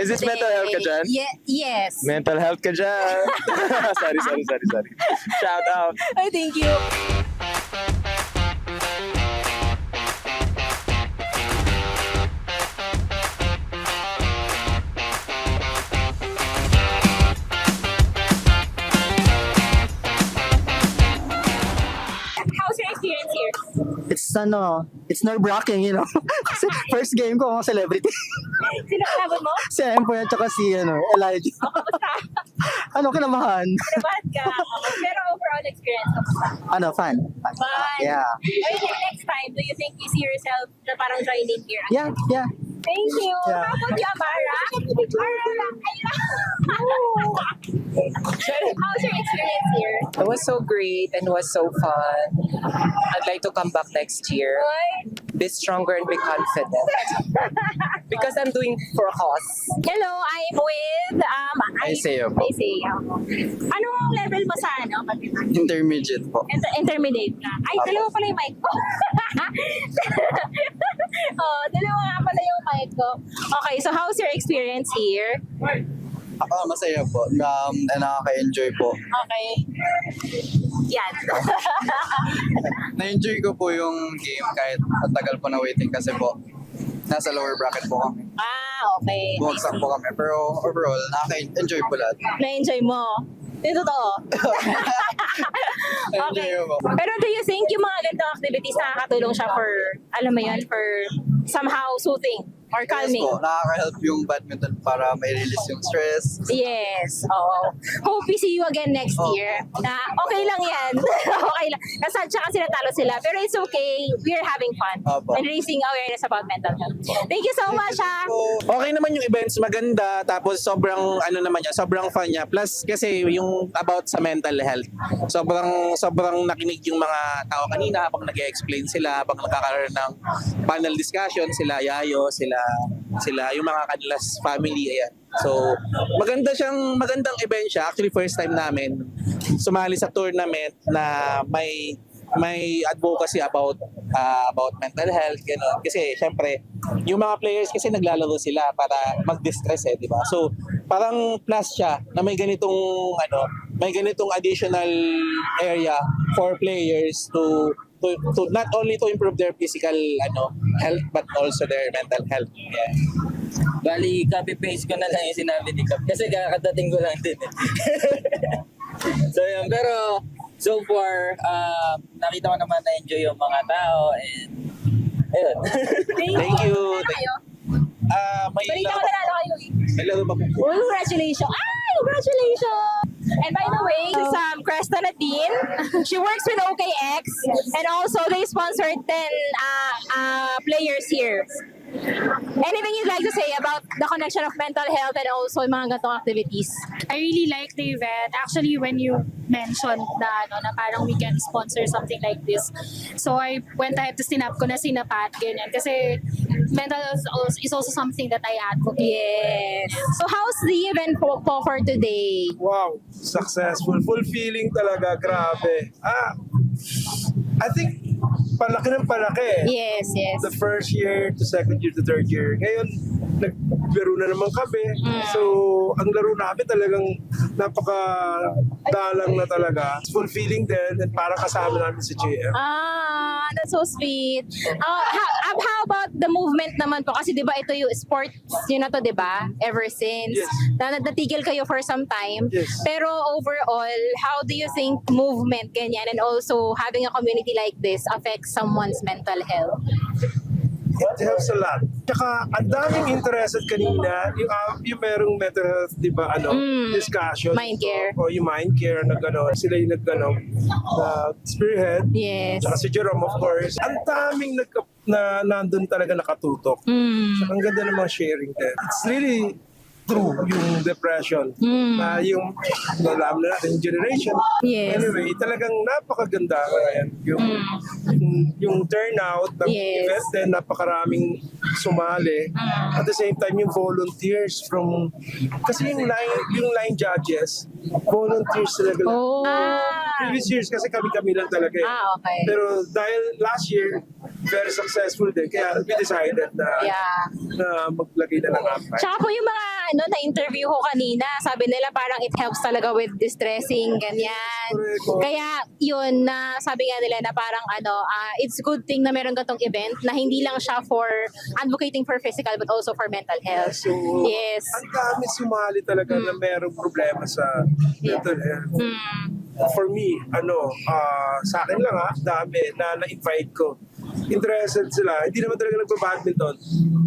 Is this mental health ka dyan? Yes. Mental health ka dyan. sorry. Shout out. Ay, thank you. How's your experience here? It's nerve-wracking, you know. Kasi first game ko, mga celebrity. Sino kalaban mo? Si Empoy at saka si Elijah. Kamusta? Kinamahan. Kinabahan ka. Pero overall experience, kamusta? Fun. Fun. Yeah. Next time, do you think you see yourself na parang joining here? Yeah. Thank you. Yeah. How about you, Amara? How's your experience here? It was so great and it was so fun. I'd like to come back next year. Hoy. Be stronger and be confident. Because I'm doing for a cause. Hello, I'm with Isaiah po. Isaiah. Anong level mo sa Intermediate po. Intermediate ka. Ay, dalawa pala yung mic ko. Dalawa nga pala yung mic ko. Okay, so how's your experience here? Masaya po. Nakaka-enjoy po. Okay. Yan. Na-enjoy ko po yung game kahit ang tagal po na waiting kasi po nasa lower bracket po kami. Okay. Bumagsak po kami. Pero overall, nakaka-enjoy po lahat. Na-enjoy mo? Yung totoo. Na-enjoy ko po. Pero do you think yung mga ganitong activities nakakatulong siya for, alam mo yun, for somehow soothing or calming? Yes po, nakaka-help yung badminton para may release yung stress. Yes. Oo. Hope we see you again next year. Na okay lang yan. Okay lang. Nasadya kasi natalo sila. Pero it's okay. We're having fun. Opo. And raising awareness about mental health. Thank you so much, ha. Okay naman yung events, maganda, tapos sobrang sobrang fun niya. Plus kasi yung about sa mental health, sobrang nakinig yung mga tao kanina habang nag-explain sila, habang nakakaroon ng panel discussion, sila Yayo, sila yung mga kanilas family, ayan. So, magandang event siya. Actually, first time namin sumali sa tournament na may advocacy about mental health, gano'n. Kasi syempre, yung mga players kasi naglalaro sila para mag-distress di ba? So, parang plus siya na may ganitong additional area for players to not only to improve their physical health but also their mental health. Yeah. Bali, copy-paste ko na lang yung sinabi ni Cap. Kasi kakadating ko lang din. So yun, pero so far, nakita ko naman na-enjoy yung mga tao and ayun. Thank you. Kayo? May Balita ko laro nanalo kayo. may laro pa po. Oh, congratulations! Congratulations! And by the way, this is Cresta Nadine. She works with OKX and also they sponsored 10 players here. Anything you'd like to say about the connection of mental health and also yung mga ganitong activities? I really like the event. Actually, when you mentioned na parang we can sponsor something like this, so I went ahead to sinap ko na sinapat, ganyan. Kasi mental health is also something that I advocate. Yes. So how's the event po for today? Wow, successful. Fulfilling talaga, grabe. I think palaki ng palaki. Yes. The first year to second year to third year. Ngayon, naglaro na naman kami. So, ang laro namin talagang napaka-dalang na talaga. It's fulfilling din and parang kasama namin si JM. That's so sweet. How about the movement naman po? Kasi di ba ito yung sports, yun na to, di ba? Ever since. Yes. Natigil kayo for some time. Yes. Pero overall, how do you think movement, ganyan, and also having a community like this affects someone's mental health? It helps a lot. Tsaka, ang daming interested kanina, yung merong mental health, di ba, discussion. Mind care. O yung mind care na gano'n. Sila yung spearhead. Yes. Tsaka si Jerome, of course. Ang daming na nandun talaga nakatutok. Tsaka ang ganda ng mga sharing din. It's really true yung depression. Yung nalaman na natin yung generation. Yes. Anyway, talagang napakaganda ngayon. Yung turnout ng Yes. event din, napakaraming sumali. At the same time, yung volunteers from... Kasi yung line judges, volunteers talaga. Oh. Previous years kasi kami lang talaga. Okay. Pero dahil last year, very successful din. Kaya we decided na maglagay na ng ampay. Tsaka po yung mga na-interview ko kanina, sabi nila parang it helps talaga with distressing, ganyan. Kaya yun, na sabi nga nila na parang it's good thing na meron gatong event na hindi lang siya for advocating for physical but also for mental health. So, Yes. ang dami sumali talaga na merong problema sa mental health. For me, sa akin lang dami na na-invite ko. Interested sila. Hindi naman talaga nagpa-badminton.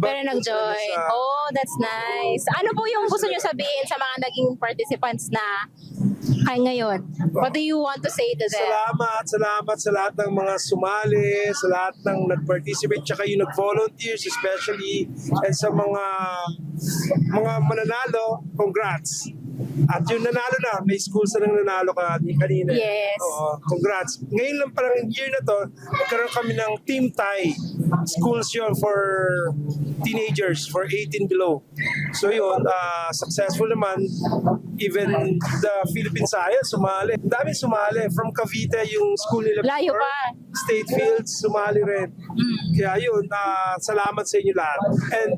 Pero nag-join. Oh, that's nice. Ano po yung gusto nyo sabihin sa mga naging participants na kaya ngayon? What do you want to say to them? Salamat sa lahat ng mga sumali, sa lahat ng nag-participate, tsaka yung nag-volunteers especially, and sa mga mananalo, congrats. At yung nanalo na, may schools na nanalo kanina. Yes. Oo, congrats. Ngayon lang parang year na to, nagkaroon kami ng team tie. Schools yun for teenagers, for 18 below. So yun, successful naman. Even the Philippine Science sumali. Dami sumali. From Cavite, yung school nila. Layo before, pa. State Fields, sumali rin. Kaya yun, salamat sa inyo lahat. And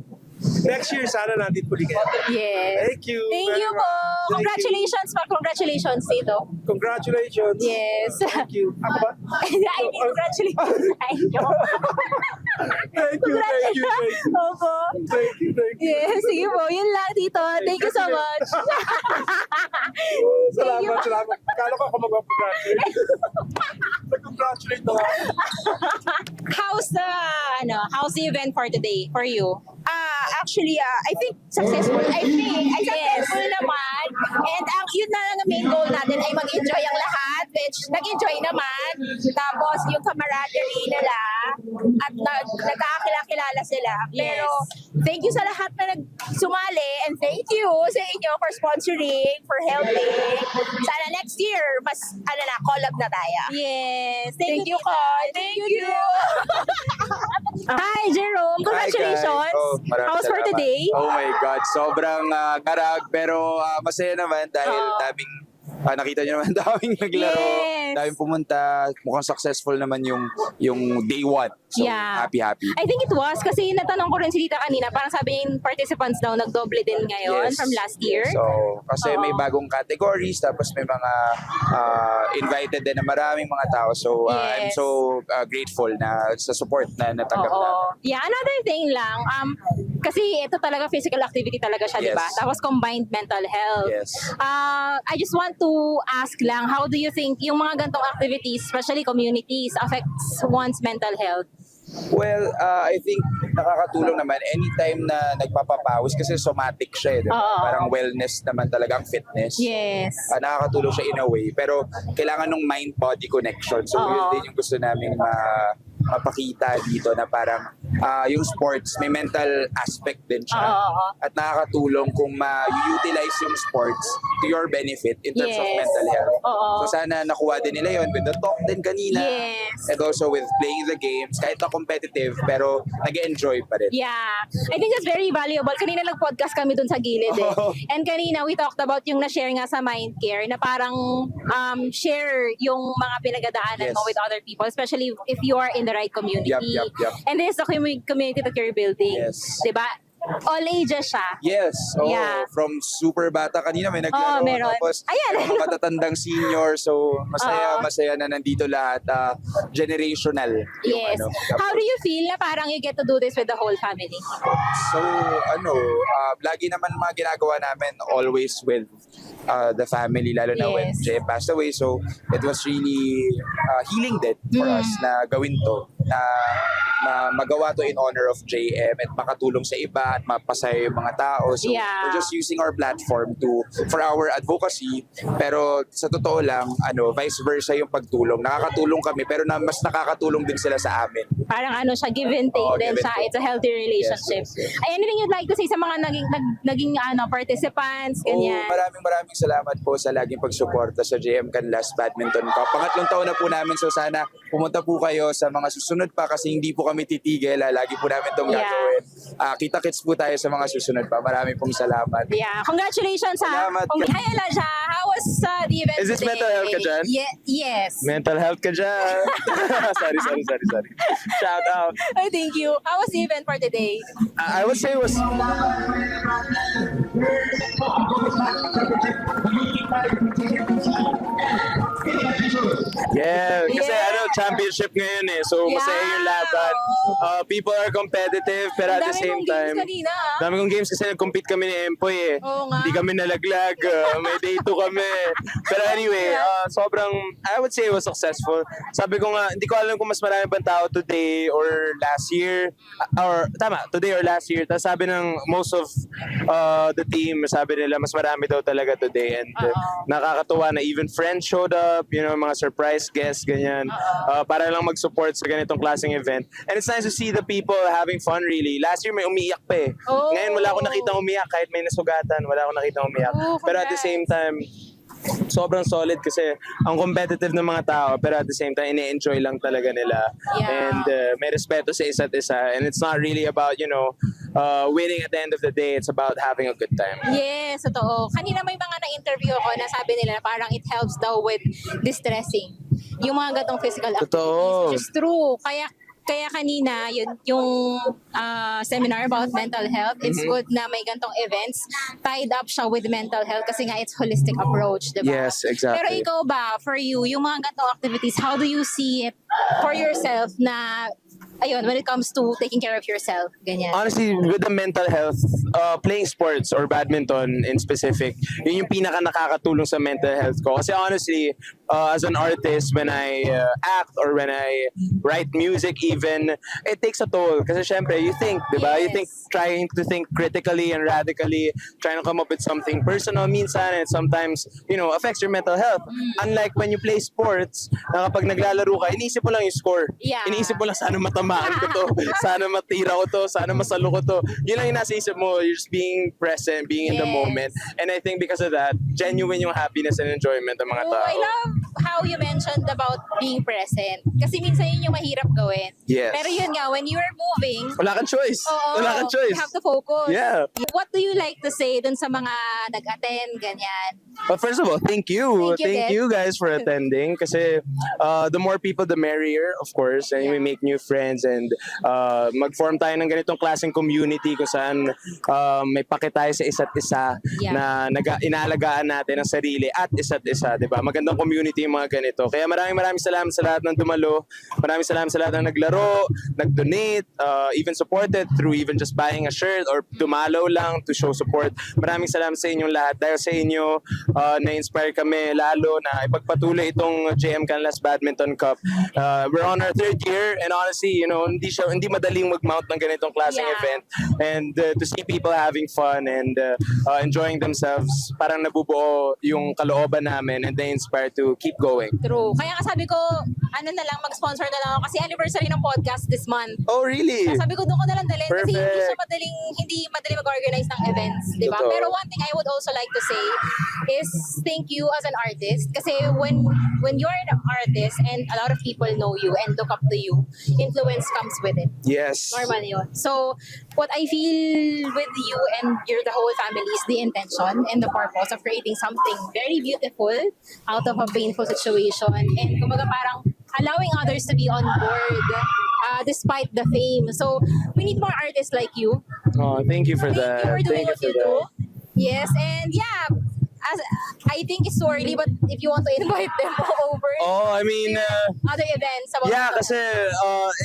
next year, sana nandito ulit kayo. Yes. Thank you. Thank very you much. po. Thank Congratulations po. Congratulations dito. you. Congratulations. Yes. Thank you. Ako ba? I mean, congratulations. I know. Thank you. Opo. Thank you. Yes, sige po. Yun lang dito. Thank you so much. Thank you. Salamat. Kala ko ako mag-congratulate. Nag-congratulate ako. How's the event for today for you? Actually, I think successful. I think ay successful naman. And yun na lang ang main goal natin ay mag-enjoy ang lahat, which nag-enjoy naman. Tapos yung camaraderie nila at nagkakakilala sila. Pero thank you sa lahat na sumali and thank you sa inyo for sponsoring, for helping. Sana next year, mas collab na tayo. Yes. Thank you, Carl. Thank you. Hi, Jerome. Congratulations. How's for today? Oh my God, sobrang karag pero masaya naman dahil daming nakita niyo naman daming naglaro, Yes. daming pumunta, mukhang successful naman yung day one. So Yeah. happy. I think it was kasi natanong ko rin si Tita kanina, parang sabi yung participants daw nagdoble din ngayon Yes. from last year. So kasi may Oo. bagong categories tapos may mga invited din na maraming mga tao. So I'm Yes. so grateful na sa support na natanggap namin. Oo. Yeah, another thing lang, kasi ito talaga physical activity talaga siya, di ba? Yes. Tapos combined mental health. Yes. I just want to ask lang, how do you think yung mga gantong activities, especially communities, affects one's mental health? Well, I think nakakatulong naman anytime na nagpapapawis kasi somatic siya eh, di ba? Oo. Parang wellness naman talaga ang fitness. Yes. Nakakatulong siya in a way, pero kailangan ng mind-body connection. So Oo. yun din yung gusto namin mapakita dito na parang yung sports, may mental aspect din siya. Oo. At nakakatulong kung ma-utilize yung sports to your benefit in terms of Yes. mental health. Oo. So sana nakuha din nila yun with the talk din kanina. Yes. And also with playing the games, kahit na competitive, pero nag-enjoy pa rin. Yeah. I think that's very valuable. Kanina nag-podcast kami dun sa gilid eh. Oo. And kanina we talked about yung na-share nga sa Mindcare na parang share yung mga pinagadaanan Yes. mo with other people, especially if you are in the right community. Yup. And this is the community that you're building. Yes. Diba? All ages siya. Yes. Oh, Yeah. from super bata kanina may naglaro. meron. Tapos Ayan. may mga matatandang senior. So masaya na nandito lahat. Generational. Yung Yes. How do you feel na parang you get to do this with the whole family? So lagi naman mga ginagawa namin always with the family, lalo na when Yes. Jay passed away. So it was really healing din for us na gawin to. Na magawa to in honor of JM at makatulong sa iba at mapasaya yung mga tao. So Yeah. we're just using our platform for our advocacy. Pero sa totoo lang, vice versa yung pagtulong. Nakakatulong kami pero mas nakakatulong din sila sa amin. Parang siya, give and take Oo, din give and siya. take. It's a healthy relationship. Yes. Ay, anything you'd like to say sa mga naging participants, ganyan? Maraming salamat po sa laging pagsuporta sa JM Canlas Badminton Cup. Pangatlong taon na po namin, so sana pumunta po kayo sa mga susunod pa kasi hindi po kami titigil. Lagi po namin itong Yeah. gagawin. Kita-kits po tayo sa mga susunod pa. Marami pong salamat. Yeah. Congratulations ha. Salamat. Hi Elijah, how was the event Is this today? mental health ka dyan? Yes. Mental health ka dyan. Sorry. Shout out. Oh, thank you. How was the event for today? I would say it was Yeah, kasi Yeah. championship ngayon eh. So masaya yung laban. People are competitive pero at the same time, kanina. dami kong games kasi nag-compete kami ni Empoy eh. Oo nga. Hindi kami nalaglag. May day 2 kami. Pero anyway, sobrang, I would say it was successful. Sabi ko nga, hindi ko alam kung mas marami bang tao today or last year. Today or last year. Tapos sabi ng most of the team, sabi nila mas marami daw talaga today. And nakakatuwa na even friends showed up, mga surprise guests, ganyan. Para lang mag-support sa ganitong klaseng event. And it's nice to see the people having fun really. Last year may umiiyak pa eh. Oh. Ngayon wala akong nakitang umiyak kahit may nasugatan. Wala akong nakitang umiyak. Oh, Pero at the congrats. same time, sobrang solid kasi ang competitive ng mga tao pero at the same time ine-enjoy lang talaga nila. Yeah. And may respeto sa isa't isa. And it's not really about, winning at the end of the day. It's about having a good time. Yes, totoo. Kanina may mga na-interview ako na sabi nila parang it helps daw with distressing. Yung mga gatong physical activities. Totoo. Which is true. Kaya kanina, yung seminar about mental health, it's good na may gantong events. Tied up siya with mental health kasi nga it's holistic approach, di ba? Yes, exactly. Pero ikaw ba, for you, yung mga gantong activities, how do you see it for yourself na, ayun, when it comes to taking care of yourself, ganyan? Honestly, with the mental health, playing sports or badminton in specific, yun yung pinaka nakakatulong sa mental health ko. Kasi honestly, as an artist, when I act or when I write music even, it takes a toll. Kasi syempre, you think, di ba? You think, trying to think critically and radically, trying to come up with something personal minsan, and sometimes, affects your mental health. Unlike when you play sports, na kapag naglalaro ka, iniisip mo lang yung score. Yeah. Iniisip mo lang sana matamaan ko to, sana matira ko to, sana masalo ko to. Yun lang yung nasa isip mo. You're just being present, being in the Yes. moment. And I think because of that, genuine yung happiness and enjoyment ng mga Oh, tao. I love how you mentioned about being present. Kasi minsan yun yung mahirap gawin. Yes. Pero yun nga, when you're moving, Wala kang choice. Wala kang choice. you have to focus. Yeah. What do you like to say dun sa mga nag-attend, ganyan? But first of all, thank you. Thank you, you guys for attending. Kasi the more people, the merrier, of course. And we make new friends and mag-form tayo ng ganitong klaseng community kung saan may pake tayo sa isa't isa Yeah. na inaalagaan natin ang sarili at isa't isa, di ba? Magandang community yung mga ganito. Kaya maraming salamat sa lahat ng dumalo. Maraming salamat sa lahat ng naglaro, nag-donate, even supported through even just buying a shirt or dumalaw lang to show support. Maraming salamat sa inyong lahat. Dahil sa inyo, na-inspire kami lalo na ipagpatuloy itong JM Canlas Badminton Cup. We're on our 3rd year and honestly, hindi madaling mag-mount ng ganitong klaseng Yeah. event. And to see people having fun and enjoying themselves, parang nabubuo yung kalooban namin and they inspire to keep going. True. Kaya nga sabi ko, mag-sponsor na lang ako kasi anniversary ng podcast this month. Oh, really? Kaya sabi ko, doon ko na lang dalhin kasi hindi Perfect. siya hindi madaling mag-organize ng events, di ba? Totoo. Pero one thing I would also like to say is thank you as an artist kasi when you're an artist and a lot of people know you and look up to you, influence comes with it. Yes. Normal yun. So, what I feel with you and the whole family is the intention and the purpose of creating something very beautiful out of a painful situation. And kumbaga parang allowing others to be on board despite the fame. So, we need more artists like you. Oh, thank you for Thank that. you for doing what you for do. that. Yes, and yeah, I think it's too early, but if you want to invite them over Oh, I mean, other events about yeah, kasi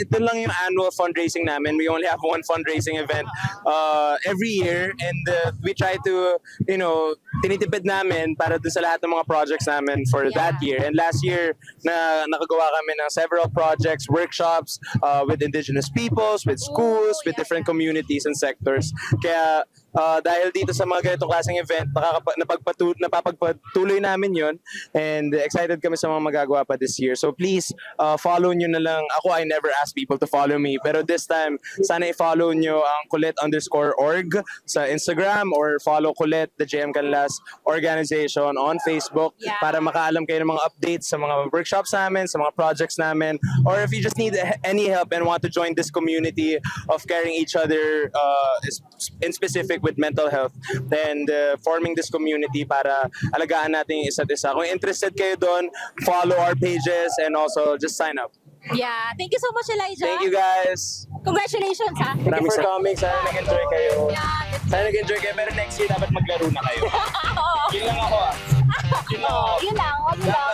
ito lang yung annual fundraising namin. We only have one fundraising event every year and we try to, tinitipid namin para dun sa lahat ng mga projects namin for that year. And last year, nakagawa kami ng several projects, workshops with indigenous peoples, with schools, with different communities and sectors. Kaya dahil dito sa mga ganitong klaseng event, napapagpatuloy namin yon and excited kami sa mga magagawa pa this year. So please, follow nyo na lang. Ako, I never ask people to follow me. Pero this time, sana i-follow nyo ang Kulit_org sa Instagram or follow Kulit, the JM Canlas organization on Facebook para makaalam kayo ng mga updates sa mga workshops namin, sa mga projects namin. Or if you just need any help and want to join this community of caring each other in specific with mental health, then forming this community para alagaan natin yung isa't isa. Kung interested kayo doon, follow our pages and also just sign up. Yeah. Thank you so much, Elijah. Thank you guys. Congratulations, ha. Thank you for coming. Sana nag-enjoy kayo. Yeah. Sana nag-enjoy kayo. Pero next year dapat maglaro na kayo. Yun lang ako ah. Yun lang ako. Yun lang.